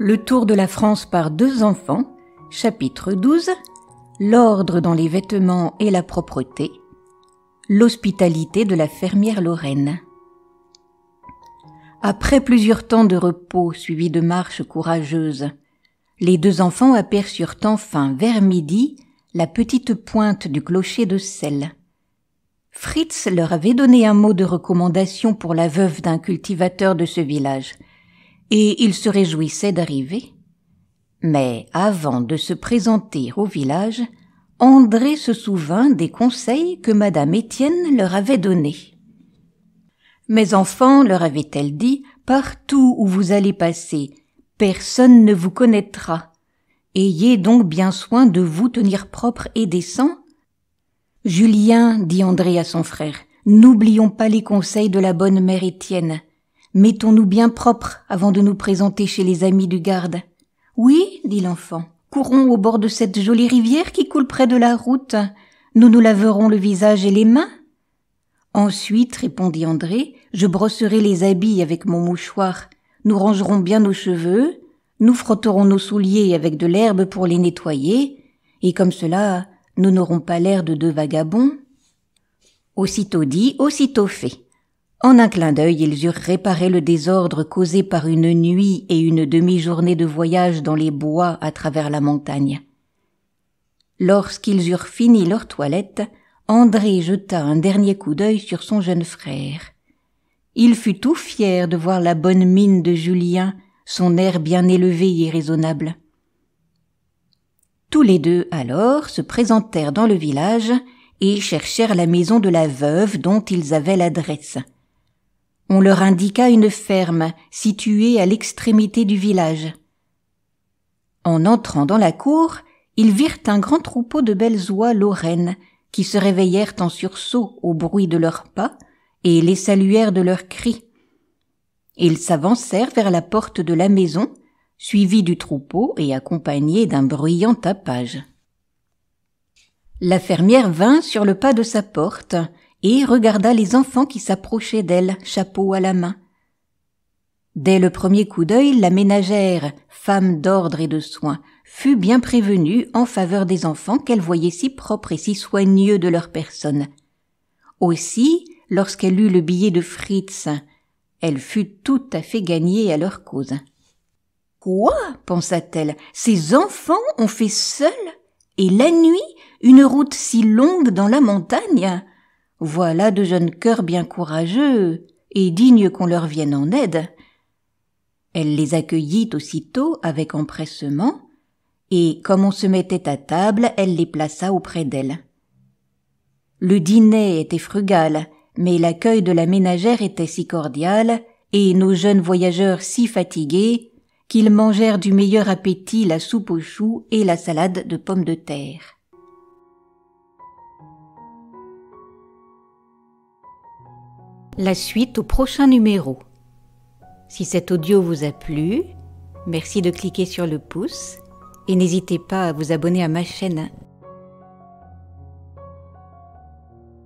Le tour de la France par 2 enfants, chapitre 12, l'ordre dans les vêtements et la propreté, l'hospitalité de la fermière Lorraine. Après plusieurs temps de repos suivis de marches courageuses, les 2 enfants aperçurent enfin vers midi la petite pointe du clocher de Selles. Fritz leur avait donné un mot de recommandation pour la veuve d'un cultivateur de ce village, et ils se réjouissaient d'arriver. Mais avant de se présenter au village, André se souvint des conseils que madame Étienne leur avait donnés. « Mes enfants, leur avait-elle dit, partout où vous allez passer, personne ne vous connaîtra. Ayez donc bien soin de vous tenir propre et décent. » « Julien, dit André à son frère, n'oublions pas les conseils de la bonne mère Étienne. Mettons-nous bien propres avant de nous présenter chez les amis du garde. »« Oui, dit l'enfant, courons au bord de cette jolie rivière qui coule près de la route. Nous nous laverons le visage et les mains. »« Ensuite, répondit André, je brosserai les habits avec mon mouchoir. Nous rangerons bien nos cheveux, nous frotterons nos souliers avec de l'herbe pour les nettoyer, et comme cela, nous n'aurons pas l'air de 2 vagabonds. » Aussitôt dit, aussitôt fait. En un clin d'œil, ils eurent réparé le désordre causé par une nuit et une demi-journée de voyage dans les bois à travers la montagne. Lorsqu'ils eurent fini leur toilette, André jeta un dernier coup d'œil sur son jeune frère. Il fut tout fier de voir la bonne mine de Julien, son air bien élevé et raisonnable. Tous les 2, alors, se présentèrent dans le village et cherchèrent la maison de la veuve dont ils avaient l'adresse. On leur indiqua une ferme située à l'extrémité du village. En entrant dans la cour, ils virent un grand troupeau de belles oies lorraines qui se réveillèrent en sursaut au bruit de leurs pas et les saluèrent de leurs cris. Ils s'avancèrent vers la porte de la maison, suivis du troupeau et accompagnés d'un bruyant tapage. La fermière vint sur le pas de sa porte et regarda les enfants qui s'approchaient d'elle, chapeau à la main. Dès le premier coup d'œil, la ménagère, femme d'ordre et de soin, fut bien prévenue en faveur des enfants qu'elle voyait si propres et si soigneux de leur personne. Aussi, lorsqu'elle eut le billet de Fritz, elle fut tout à fait gagnée à leur cause. « Quoi ?» pensa-t-elle, « ces enfants ont fait seuls, et la nuit, une route si longue dans la montagne ? Voilà de jeunes cœurs bien courageux et dignes qu'on leur vienne en aide. » Elle les accueillit aussitôt avec empressement, et comme on se mettait à table, elle les plaça auprès d'elle. Le dîner était frugal, mais l'accueil de la ménagère était si cordial, et nos jeunes voyageurs si fatigués, qu'ils mangèrent du meilleur appétit la soupe aux choux et la salade de pommes de terre. La suite au prochain numéro. Si cet audio vous a plu, merci de cliquer sur le pouce et n'hésitez pas à vous abonner à ma chaîne